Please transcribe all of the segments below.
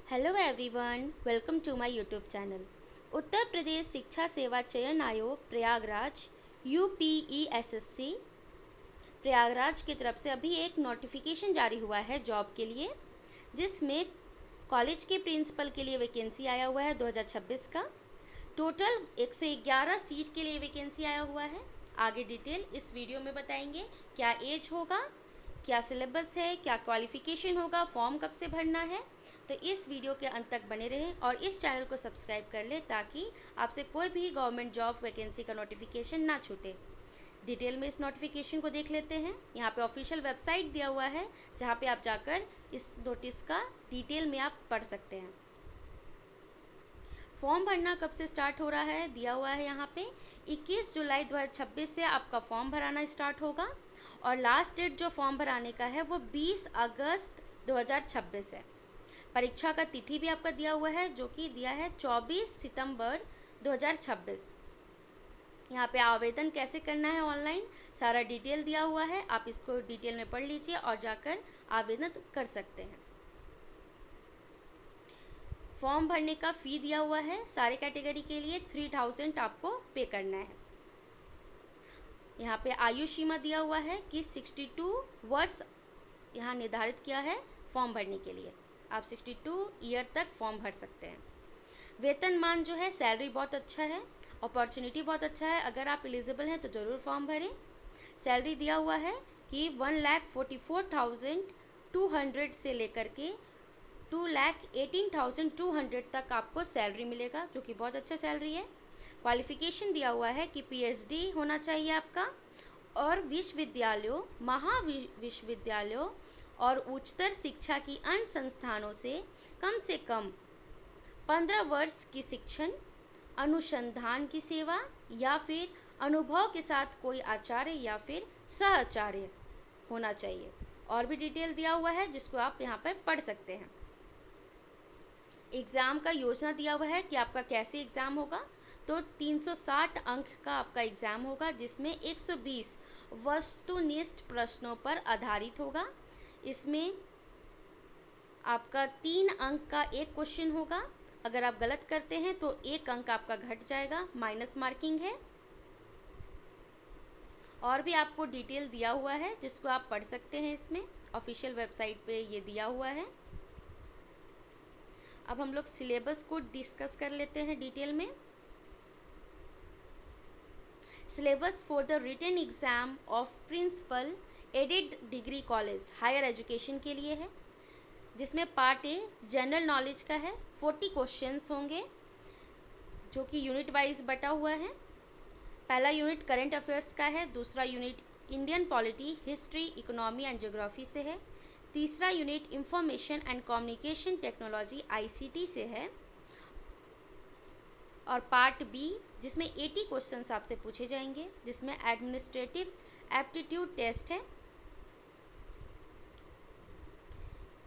Hello everyone, welcome to my YouTube channel. Uttar Pradesh शिक्षा सेवा चयन आयोग प्रयागराज यूपीईएसएससी प्रयागराज की तरफ से अभी एक नोटिफिकेशन जारी हुआ है जॉब के लिए, जिसमें कॉलेज के प्रिंसिपल के लिए वैकेंसी आया हुआ है 2026 का। टोटल 111 सीट के लिए वैकेंसी आया हुआ है। आगे डिटेल इस वीडियो में बताएंगे। क्या एज होगा, क्या सिलेबस है, क्या क्वालिफिकेशन होगा, फॉर्म कब से भरना है। तो इस वीडियो के अंत तक बने रहें और इस चैनल को सब्सक्राइब कर लें ताकि आपसे कोई भी गवर्नमेंट जॉब वैकेंसी का नोटिफिकेशन ना छूटे। डिटेल में इस नोटिफिकेशन को देख लेते हैं। यहाँ पे ऑफिशियल वेबसाइट दिया हुआ है जहाँ पे आप जाकर इस नोटिस का डिटेल में आप पढ़ सकते हैं। फॉर्म भरना कब से स्टार्ट हो रहा है दिया हुआ है यहाँ पे 21 जुलाई 2026 से आपका फॉर्म भराना स्टार्ट होगा और लास्ट डेट जो फॉर्म भराने का है वो 20 अगस्त 2026 है। परीक्षा का तिथि भी आपका दिया हुआ है जो कि दिया है 24 सितंबर 2026। यहाँ पे आवेदन कैसे करना है ऑनलाइन सारा डिटेल दिया हुआ है, आप इसको डिटेल में पढ़ लीजिए और जाकर आवेदन कर सकते हैं। फॉर्म भरने का फ़ी दिया हुआ है सारे कैटेगरी के लिए 3000 आपको पे करना है। यहाँ पे आयु सीमा दिया हुआ है कि 62 वर्ष यहाँ निर्धारित किया है फॉर्म भरने के लिए। आप 62 ईयर तक फॉर्म भर सकते हैं। वेतनमान जो है, सैलरी बहुत अच्छा है, अपॉर्चुनिटी बहुत अच्छा है। अगर आप एलिजिबल हैं तो ज़रूर फॉर्म भरें। सैलरी दिया हुआ है कि 1,44,200 से लेकर के 2,18,200 तक आपको सैलरी मिलेगा, जो कि बहुत अच्छा सैलरी है। क्वालिफिकेशन दिया हुआ है कि पीएचडी होना चाहिए आपका और विश्वविद्यालयों, महाविश्वविद्यालयों और उच्चतर शिक्षा की अन्य संस्थानों से कम 15 वर्ष की शिक्षण, अनुसंधान की सेवा या फिर अनुभव के साथ कोई आचार्य या फिर सहाचार्य होना चाहिए। और भी डिटेल दिया हुआ है जिसको आप यहाँ पर पढ़ सकते हैं। एग्ज़ाम का योजना दिया हुआ है कि आपका कैसे एग्ज़ाम होगा। तो 360 अंक का आपका एग्ज़ाम होगा जिसमें 120 वस्तुनिष्ठ प्रश्नों पर आधारित होगा। इसमें आपका 3 अंक का एक क्वेश्चन होगा। अगर आप गलत करते हैं तो 1 अंक आपका घट जाएगा, माइनस मार्किंग है। और भी आपको डिटेल दिया हुआ है जिसको आप पढ़ सकते हैं। इसमें ऑफिशियल वेबसाइट पे ये दिया हुआ है। अब हम लोग सिलेबस को डिस्कस कर लेते हैं डिटेल में। Syllabus for the written exam of principal aided degree college higher education के लिए है, जिसमें पार्ट ए जनरल नॉलेज का है। 40 क्वेश्चंस होंगे जो कि यूनिट वाइज बटा हुआ है। पहला यूनिट करंट अफेयर्स का है, दूसरा unit Indian polity, history, economy and geography से है, तीसरा unit information and communication technology ICT से है। और पार्ट बी जिसमें 80 क्वेश्चंस आपसे पूछे जाएंगे, जिसमें एडमिनिस्ट्रेटिव एप्टीट्यूड टेस्ट है।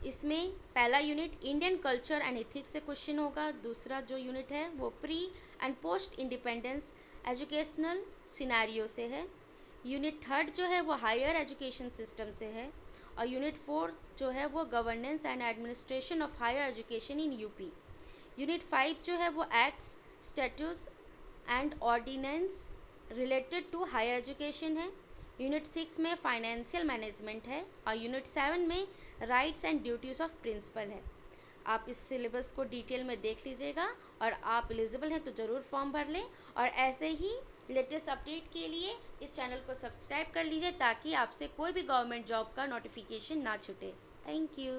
इसमें पहला unit Indian culture and ethics से क्वेश्चन होगा, दूसरा जो यूनिट है वो pre and post independence educational scenario से है, यूनिट थर्ड जो है वो हायर एजुकेशन सिस्टम से है, और यूनिट फोर्थ जो है वो governance and administration of higher education in UP. Unit 5 जो है वो acts, statutes and ordinance related to higher education है। यूनिट 6 में फाइनेंशियल मैनेजमेंट है और यूनिट 7 में rights and duties of principal है। आप इस सिलेबस को डिटेल में देख लीजिएगा और आप एलिजिबल हैं तो ज़रूर फॉर्म भर लें। और ऐसे ही लेटेस्ट अपडेट के लिए इस चैनल को सब्सक्राइब कर लीजिए ताकि आपसे कोई भी गवर्नमेंट जॉब का नोटिफिकेशन ना छूटे। Thank you.